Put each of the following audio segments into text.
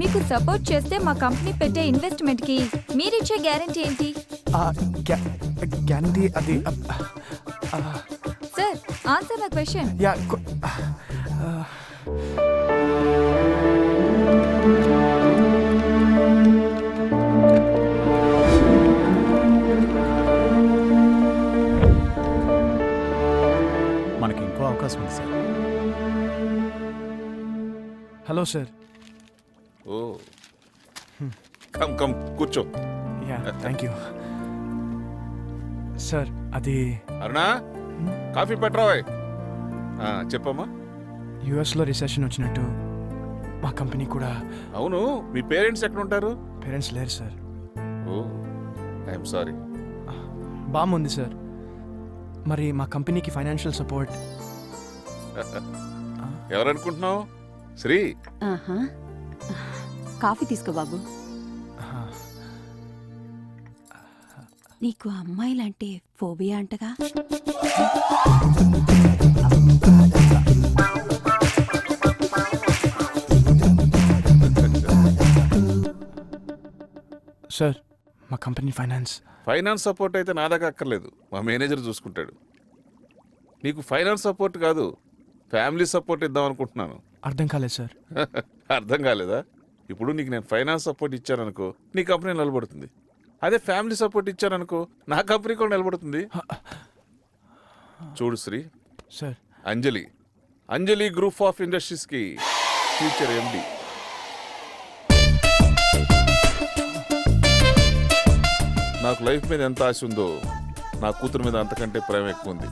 మీకు సపోర్ట్ చేస్తే మా కంపెనీ పెట్టే ఇన్వెస్ట్మెంట్ కి మీరిచ్చే గ్యారెంటీ ఏంటి? గ్యారంటీ అది సార్ ఆన్సర్ ద క్వశ్చన్. మనకి ఇంకో అవకాశం ఉంది sir. Hello sir. Oh come come కూర్చో. Thank you sir. అది అరుణా కాఫీ పెట్టరావే. చెప్పమ్మా. యుఎస్లో రిసెషన్ వచ్చినట్టు మా కంపెనీ కూడా. అవును, మీ పేరెంట్స్ ఎక్కడ ఉంటారు? పేరెంట్స్ లేరు సార్. Oh I'm sorry. బాగుంది సార్. మరి మా కంపెనీకి ఫైనాన్షియల్ సపోర్ట్ ఎవరనుకుంటున్నావు? శ్రీ. కాఫీ తీసుకో బాబు. నీకు అమ్మాయిలంటే ఫోబియా అంటగా? సార్ మా కంపెనీ ఫైనాన్స్ సపోర్ట్ అయితే నా దగ్గర అక్కర్లేదు, మా మేనేజర్ చూసుకుంటాడు. నీకు ఫైనాన్స్ సపోర్ట్ కాదు, ఫ్యామిలీ సపోర్ట్ ఇద్దాం అనుకుంటున్నాను. అర్థం కాలేదు సార్. అర్థం కాలేదా? ఇప్పుడు నీకు నేను ఫైనాన్స్ సపోర్ట్ ఇచ్చాననుకో, నీ కంపెనీ నిలబడుతుంది. అదే ఫ్యామిలీ సపోర్ట్ ఇచ్చాననుకో, నా కంపెనీ కూడా నిలబడుతుంది. చూడు Sri sir, Anjali group of ఇండస్ట్రీస్కి ఫ్యూచర్ ఎండి. నాకు లైఫ్ మీద ఎంత ఆశ ఉందో, నా కూతురు మీద అంతకంటే ప్రేమ ఎక్కువ ఉంది.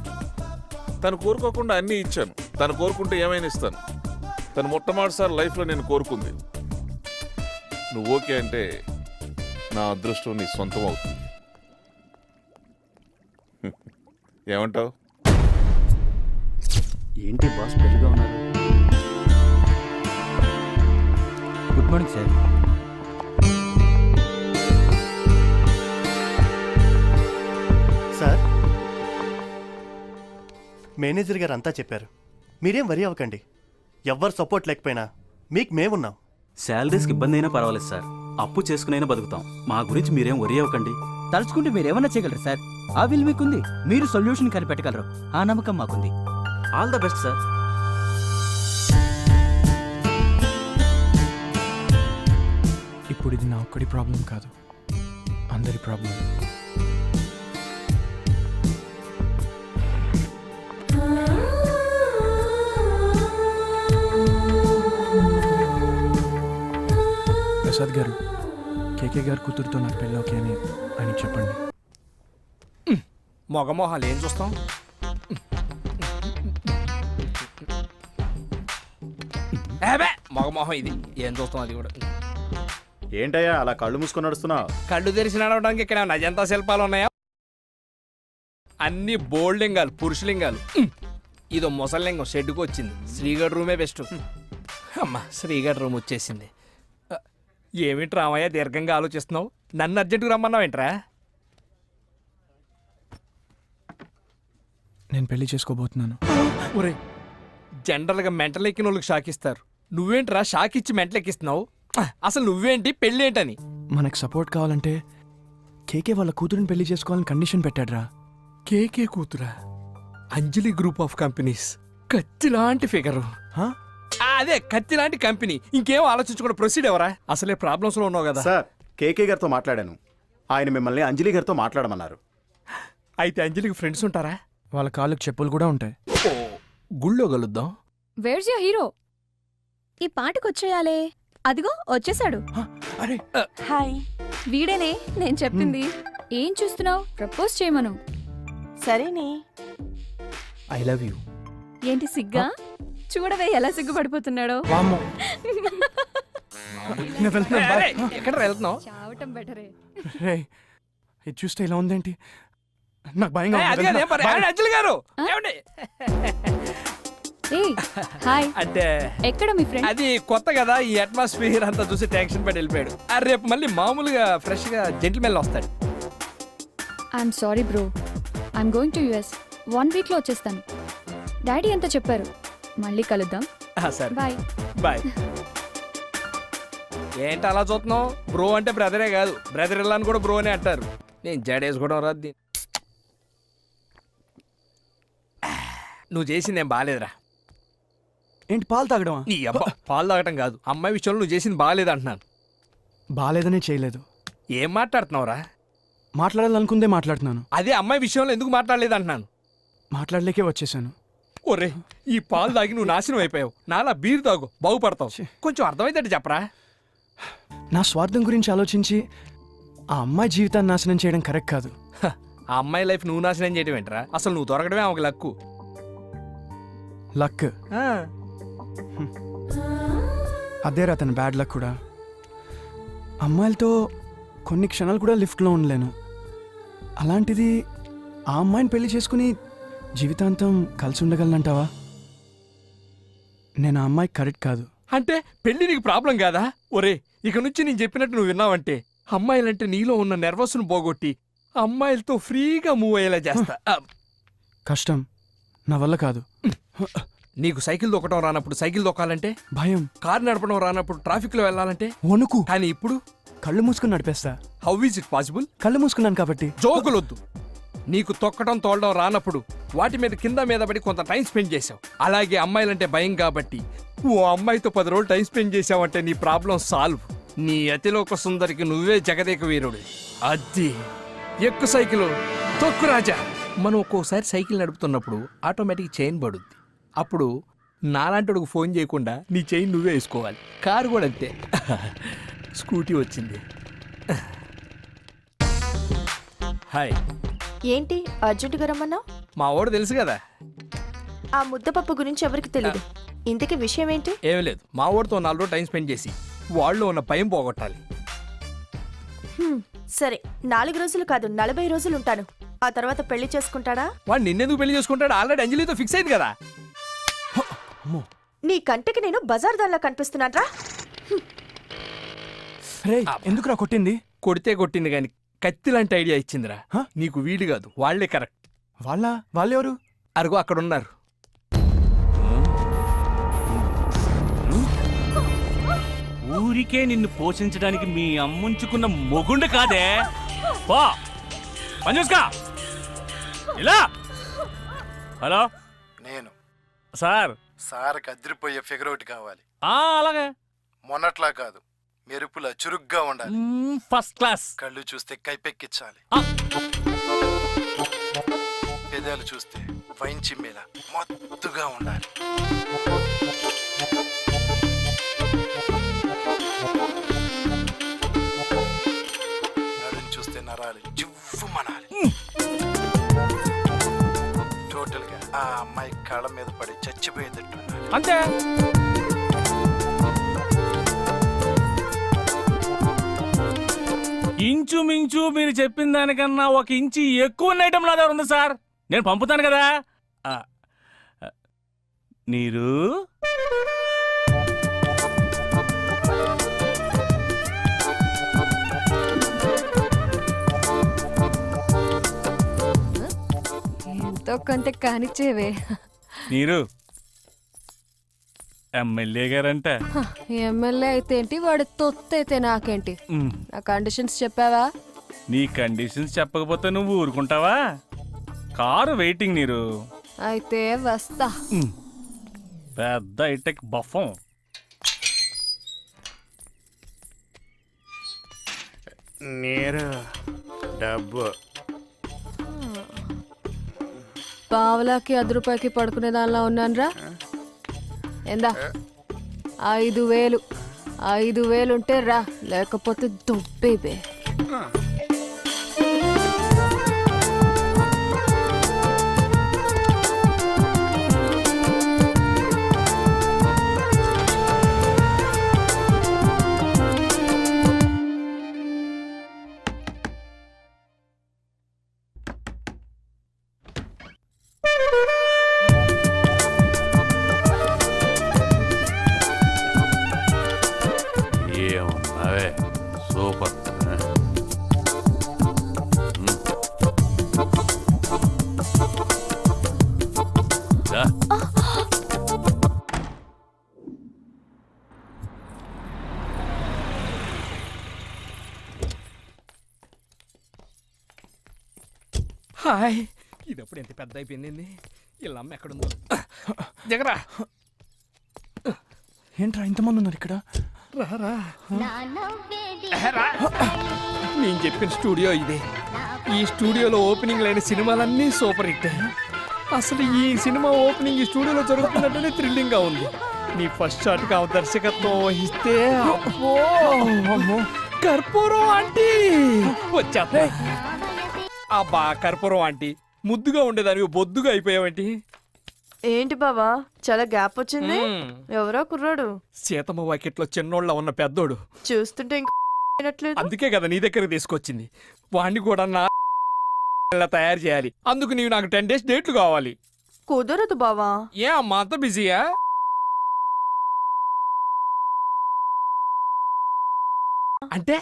తను కోరుకోకుండా అన్నీ ఇచ్చాను, తను కోరుకుంటే ఏమైనా ఇస్తాను. తను మొట్టమొదటిసారి లైఫ్లో నేను కోరుకుంది. నువ్వు ఓకే అంటే నా అదృష్టం నీ సొంతం అవుతుంది. ఏమంటావు? ఏంటి బాస్ పెద్దగా ఉన్నారు? Good morning sir. Sir, manager గారు అంతా చెప్పారు. మీరేం వరి అవ్వకండి. ఎవ్వరు సపోర్ట్ లేకపోయినా మీకు మేమున్నాం. శాలరీస్కి ఇబ్బంది అయినా పర్వాలేదు సార్, అప్పు చేసుకునైనా బతుకుతాం. మా గురించి మీరేం వరి అవ్వకండి. తలుచుకుంటే మీరేమన్నా చేయగలరు సార్. ఆ విల్ మీకుంది, మీరు సొల్యూషన్ కనిపెట్టగలరు. ఆ నమ్మకం మాకుంది. All the best sir. ఇప్పుడు ఇది నా ఒక్కడి ప్రాబ్లం కాదు, అందరి ప్రాబ్లం. ప్రసాద్ గారు, కేకే గారు కూతురుతో నాకు పెళ్ళి ఓకే అని ఆయన చెప్పండి. మొగమోహాలు ఏం చూస్తాం? మొగమోహం ఇది ఏం చూస్తాం? అది కూడా ఏంటయ్యా అలా కళ్ళు మూసుకొని నడుస్తున్నావు? కళ్ళు తెరిచి నడవడానికి ఇక్కడ అజంతా శిల్పాలు ఉన్నాయా? అన్ని బోల్డింగాలు, పురుషలింగాలు. ఇదో ముసలింగం షెడ్డుకు వచ్చింది. శ్రీగఢ్ రూమే బెస్ట్. అమ్మా, శ్రీగఢ్ రూమ్ వచ్చేసింది. ఏమిటి రామయ్య దీర్ఘంగా ఆలోచిస్తున్నావు? నన్ను అర్జెంటుగా రమ్మన్నావు ఏంట్రా? నేను పెళ్లి చేసుకోబోతున్నాను. ఒరే, జనరల్గా మెంటల్ ఎక్కిన వాళ్ళకి షాక్ ఇస్తారు. నువ్వేంట్రా షాక్ ఇచ్చి మెంటల్ ఎక్కిస్తున్నావు? అసలు నువ్వేంటి, పెళ్ళేంటని? మనకు సపోర్ట్ కావాలంటే కేకే వాళ్ళ కూతురిని పెళ్లి చేసుకోవాలని కండిషన్ పెట్టాడ్రా. కేకే కూతురా? అంజలి గ్రూప్ ఆఫ్ కంపెనీస్, కత్తిలాంటి ఫిగరు. అదే కత్తిలాంటి కంపెనీ. ఇంకేం ఆలోచించకుండా ప్రొసీడ్ ఎవరా? అసలే ప్రాబ్లమ్స్ లో ఉన్నావు కదా. సార్, కేకే గారితో మాట్లాడాను. ఆయన మిమ్మల్ని అంజలి గారితో మాట్లాడమన్నారు. అయితే అంజలికి ఫ్రెండ్స్ ఉంటారా? వాళ్ళ కాళ్ళకి చెప్పులు కూడా ఉంటాయి. గుళ్ళో కలుద్దాం. Where's your hero? ఈ పాటకొచ్చేయాలే. అదిగో వచ్చేసాడు. అరే హాయ్. వీడేనే నేను చెప్పింది. ఏం చూస్తున్నావు? ప్రపోజ్ చేయమను. సరేనే. I love you. ఏంటి సిగ్గా? చూడవే ఎలా సిగ్గుపడిపోతున్నాడో. ఎక్కడ వెళ్తున్నావు? చావటం బెటరే. రే, ఇది చూస్తే ఇలా ఉందేంటి? నాకు భయంగా అంజలి గారు హాయ్. అంటే ఎక్కడ మీ ఫ్రెండ్? అది కొత్త కదా, ఈ అట్మాస్ఫియర్ అంతా చూసి టెన్షన్ పడి వెళ్ళిపోయాడు. రేపు మళ్ళీ మామూలుగా ఫ్రెష్ గా జెంటిల్మెన్ వస్తాడు. I'm sorry bro, I'm going to US. 1 week లో వచ్చేస్తాను. డాడీ అంతా చెప్పారు. మళ్ళీ కలుద్దాం. సరే బాయ్. బాయ్. ఏంటి అలా చూస్తున్నావు? బ్రో అంటే బ్రదరే కాదు, బ్రదర్ ఇల్లా అని కూడా బ్రో అని అంటారు. నేను జడేసుకోవడం రాదు. నువ్వు చేసింది ఏం బాగాలేదురా. ఏంటి పాలు తాగడమా? నీ అబ్బా పాలు తాగటం కాదు, అమ్మాయి విషయంలో నువ్వు చేసింది బాగాలేదు అంటున్నాను. బాగాలేదనే చేయలేదు. ఏం మాట్లాడుతున్నావురా? మాట్లాడాలనుకుందే మాట్లాడుతున్నాను. అదే అమ్మాయి విషయంలో ఎందుకు మాట్లాడలేదు అంటున్నాను. మాట్లాడలేకే వచ్చేసాను. ఒరే, ఈ పాలు తాగి నువ్వు నాశనం అయిపోయావు. నాలా బీరు తాగు, బాగుపడతావు. కొంచెం అర్థమైతే చెప్పరా. నా స్వార్థం గురించి ఆలోచించి ఆ అమ్మాయి జీవితాన్ని నాశనం చేయడం కరెక్ట్ కాదు. ఆ అమ్మాయి లైఫ్ నువ్వు నాశనం చేయడం ఏంట్రా? అసలు నువ్వు దొరకడమే ఒక లక్కు. లక్ అదేరా తన బ్యాడ్ లక్ కూడా. అమ్మాయిలతో కొన్ని క్షణాలు కూడా లిఫ్ట్లో ఉండలేను. అలాంటిది ఆ అమ్మాయిని పెళ్లి చేసుకుని జీవితాంతం కలిసి ఉండగలనంటావా? నేను ఆ అమ్మాయి కరెక్ట్ కాదు. అంటే పెళ్లి నీకు ప్రాబ్లం కాదా? ఒరే, ఇక నుంచి నేను చెప్పినట్టు నువ్వు విన్నావంటే అమ్మాయిలంటే నీలో ఉన్న నెర్వస్ను పోగొట్టి అమ్మాయిలతో ఫ్రీగా మూవ్ అయ్యేలా చేస్తా. కష్టం, నా వల్ల కాదు. నీకు సైకిల్ దొక్కడం రానప్పుడు సైకిల్ దొక్కాలంటే భయం, కారు నడపడం రానప్పుడు ట్రాఫిక్ లో వెళ్ళాలంటే వణుకు. కానీ ఇప్పుడు కళ్ళు మూసుకుని నడిపేస్తా. How is it possible? కళ్ళు మూసుకున్నాను కాబట్టి. జోకులొద్దు. నీకు తొక్కడం తోలడం రానప్పుడు వాటి మీద కింద మీద పడి కొంత టైం స్పెండ్ చేసావు. అలాగే అమ్మాయిలంటే భయం కాబట్టి ఓ అమ్మాయితో 10 రోజులు టైం స్పెండ్ చేసావంటే నీ ప్రాబ్లం సాల్వ్. నీ అతిలోక సుందరికి నువ్వే జగదేక వీరుడు. అది ఎక్కు సైకిల్, తొక్కు రాజా. మనం ఒక్కోసారి సైకిల్ నడుపుతున్నప్పుడు ఆటోమేటిక్ చైన్ పడుద్ది. అప్పుడు నాలాంటికి ఫోన్ చేయకుండా నీ చైన్ నువ్వే వేసుకోవాలి. కారు కూడా అంతే. స్కూటీ వచ్చింది. హాయ్. ఏంటి అర్జెంటుగా రమ్మన్నా? మా వాడు తెలుసు కదా. ఆ ముద్దపప్పు గురించి ఎవరికి తెలియదు. ఇంతకీ విషయం ఏంటి? ఏమీ లేదు, మా వాడితో 4 రోజులు టైం స్పెండ్ చేసి వాళ్ళు ఉన్న భయం పోగొట్టాలి. సరే, 4 రోజులు కాదు 40 రోజులు ఉంటాను. ఆ తర్వాత పెళ్లి చేసుకుంటాడా? వాడు నిన్నెందుకు పెళ్లి చేసుకుంటాడు? ఆల్రెడీ అంజలితో ఫిక్స్ అయింది కదా. నీ కంటికి నేను బజార్ దానిలా కనిపిస్తున్నాడ్రా? రే, ఎందుకురా కొట్టింది? కొడితే కొట్టింది కానీ కత్తి లాంటి ఐడియా ఇచ్చిందిరా. హ? నీకు వీడు కాదు, వాళ్లే కరెక్ట్. వాళ్ళెవరు? అరుగు అక్కడ ఉన్నారు. ఊరికే నిన్ను పోషించడానికి మీ అమ్ముంచుకున్న మొగుండు కాదే. పో పని చూసుకో. ఇలా. హలో, నేను సార్. సార్కి అదిరిపోయే ఫిగర్ ఒకటి కావాలి. అలాగే. మొన్నట్లా కాదు, మెరుపులా చురుగ్గా ఉండాలి. First class. కళ్ళు చూస్తే కైపెక్కించాలి. పెదాలు చూస్తే వైన్ చిమ్మేలా మత్తుగా ఉండాలి. నడుం చూస్తే నరాలు జివ్వుమనాలి. టోటల్ గా ఆ అమ్మాయి కాళ్ళ మీద పడి చచ్చిపోయేటట్టు ఉండాలి. అంతే. ఇంచుమించు మీరు చెప్పిన దానికన్నా 1 ఇంచు ఎక్కువ ఉన్న ఐటమ్ నా దగ్గర ఉంది సార్. నేను పంపుతాను కదా. నీరు ఎంతో కొంత కానిచ్చేవే. నీరు ఎమ్మెల్యే గారంట. ఎమ్మెల్యే అయితే ఏంటి, వాడు తొత్తు అయితే నాకేంటి? నా కండిషన్స్ చెప్పావా? నీ కండిషన్స్ చెప్పకపోతే నువ్వు ఊరుకుంటావా? కారు వెయిటింగ్ నీరు. అయితే వస్తా. పెద్ద హైటెక్ బఫం. నీరు డబ్బు పావలాకి 10 రూపాయకి పడుకునే దానిలా ఉన్నానురా. ఎందా 5,000 ఉంటే రా, లేకపోతే దుబ్బేబే. ఏమన్నావే, సూపర్. హాయ్ ఇదప్పుడు ఎంత పెద్ద అయిపోయింది ఇలా అమ్మ ఎక్కడుందో దిగరా ఏంట్రా ఇంతమంది ఉన్నారు ఇక్కడ? రా. నేను చెప్పిన స్టూడియో ఇదే. ఈ స్టూడియోలో ఓపెనింగ్ లేని సినిమాలన్నీ సూపర్ హిట్. అసలు ఈ సినిమా ఓపెనింగ్ ఈ స్టూడియోలో జరుగుతున్నట్టునే థ్రిల్లింగ్ గా ఉంది. నీ ఫస్ట్ షాట్ కా దర్శకత్వం వహిస్తే అమ్మో కర్పూరం ఆంటీ వచ్చేస్తా. అబ్బా కర్పూరం ఆంటీ ముద్దుగా ఉండేదాన్ని బొద్దుగా అయిపోయావేంటి? ఏంటి బావా చాలా గ్యాప్ వచ్చింది. ఎవరో కుర్రాడు సీతమ్మ వాకిట్లో చిన్నోళ్ళ ఉన్న పెద్దోడు చూస్తుంటే ఇంకా అందుకే కదా నీ దగ్గర తీసుకొచ్చింది. వాణ్ణి కూడా నా తయారు చేయాలి. అందుకు నీవు నాకు 10 days డేట్లు కావాలి. కుదరదు బావా. ఏ అమ్మా అంత బిజీయా? అంటే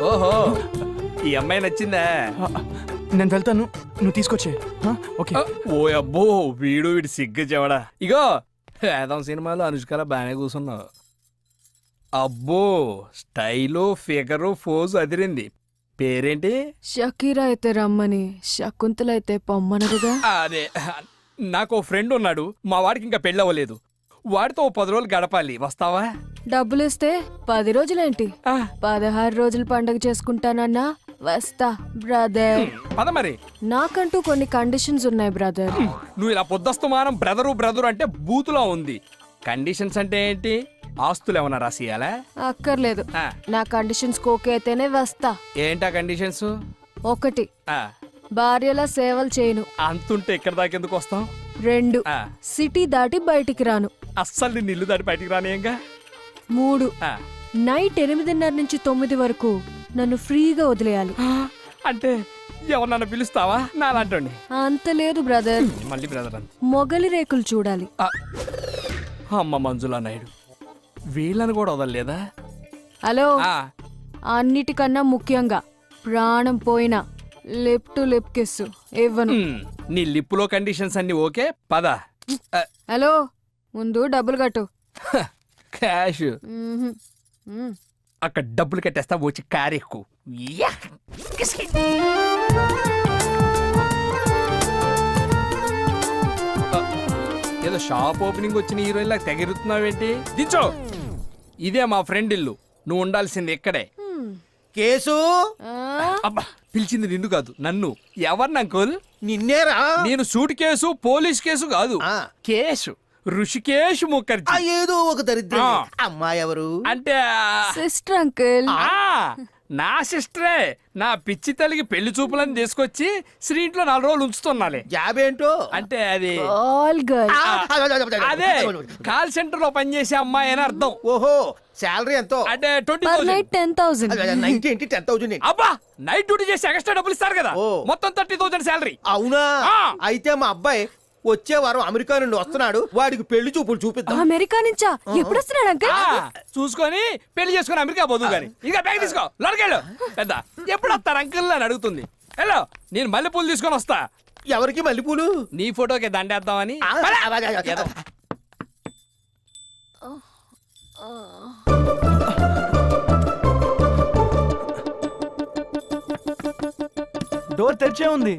ఓహో ఈ అమ్మాయి నచ్చిందా? నేను వెళ్తాను, నువ్వు తీసుకొచ్చే. ఓకే. ఓ అబ్బో వీడు సిగ్గు చెవడా. ఇగో వేదం సినిమాలో అనుష్కల బాగానే కూర్చున్నావు. అబ్బో స్టైలు ఫిగరు ఫోజు అదిరింది. పేరేంటి? షకీరా అయితే రమ్మని, శకుంతల అయితే పొమ్మనరుగా. అదే నాకు ఫ్రెండ్ ఉన్నాడు, మా వాడికి ఇంకా పెళ్ళవలేదు. వాడితో 10 రోజులు గడపాలి, వస్తావా? డబ్బులిస్తే 10 రోజులేంటి, 16 రోజులు పండగ చేసుకుంటానన్నా వస్తా బ్రదర్. పద మరి. నాకంటూ కొన్ని కండిషన్స్ ఉన్నాయి బ్రదర్. నువ్వు ఇలా పొద్దస్తమానం బ్రదరు అంటే బూతులా ఉంది. కండిషన్స్ అంటే ఏంటి? ఆస్తులు ఏమన్నా రాసియాలా? అక్కర్లేదు, నా కండిషన్స్ ఓకే అయితేనే వస్తా. ఏంటా కండిషన్స్? 1 భార్యల సేవలు చేయను. అంతుంటే ఇక్కడ దాకెందుకు వస్తాం? 2 సిటీ దాటి బయటికి రాను. అస్సలు నిన్ను ఇల్లు దాటి బయటికి రానియంగా. 3 నైట్ 8:30 నుంచి 9 వరకు నన్ను ఫ్రీగా వదిలేయాలి. అంటే ఎవరన్నా పిలుస్తావా నాలంటండి? అంత లేదు బ్రదర్, మళ్ళీ బ్రదర్ అంత. మొగలి రేకులు చూడాలి. అమ్మ మంజులా నాయుడు వీళ్ళని కూడా వదలలేదా? హలో, అన్నిటికన్నా ముఖ్యంగా ప్రాణం పోయినా లిప్ టు లిప్ కిస్ ఇవ్వను. నీ లిప్పులో కండిషన్స్ అన్ని ఓకే, పద. హలో, ముందు డబ్బులు కట్టు. క్యాష్ అక్కడ డబ్బులు కట్టేస్తా, వచ్చి కారు ఎక్కు. ఏదో షాప్ ఓపెనింగ్ వచ్చిన హీరోయిన్ తెగిరుతున్నావేంటి? దించో. ఇదే మా ఫ్రెండ్ ఇల్లు, నువ్వు ఉండాల్సింది ఇక్కడే. కేసు అబ్బా పిలిచింది నిన్ను కాదు నన్ను. ఎవరిని అంకుల్? నిన్నేరా? నేను సూట్ కేసు పోలీస్ కేసు కాదు, కేసు ఋషికేష్ ముఖర్జీ. ఏదో ఒక దరిద్రం. అమ్మాయి ఎవరు? అంటే సిస్టర్ అంకుల్. నా సిస్టరే. నా పిచ్చి తల్లికి పెళ్లి చూపులని తీసుకొచ్చి శ్రీ ఇంట్లో 4 రోజులు ఉంచుతున్నాలే. జాబ్ ఏంటో? అంటే అది ఆల్ గర్ల్. అదే కాల్ సెంటర్ లో పనిచేసే అమ్మాయి అని అర్థం. ఓహో, శాలరీ ఎంతో? అంటే పర్ నైట్ 10,000. 10,000. అబ్బా నైట్ డ్యూటీ చేసి ఎక్స్ట్రా డబ్బులు ఇస్తారు కదా, మొత్తం 30,000 శాలరీ. అవునా? అయితే మా అబ్బాయి వచ్చే వారం అమెరికా నుండి వస్తున్నాడు, వాడికి పెళ్లి చూపులు చూపిద్దాం. అమెరికా నుంచా? ఎప్పుడు వస్తున్నాడు అంకుల్? చూసుకొని పెళ్లి చేసుకుని అమెరికా పోదు గాని. ఇక బ్యాగ్ తీసుకో, లోనకెళ్ళు. పెద్ద ఎప్పుడు వస్తారు అంకుల్ అని అడుగుతుంది. హలో, నేను మల్లెపూలు తీసుకొని వస్తా. ఎవరికి మల్లెపూలు? నీ ఫోటోకి దండేద్దామని. డోర్ తెరిచే ఉంది.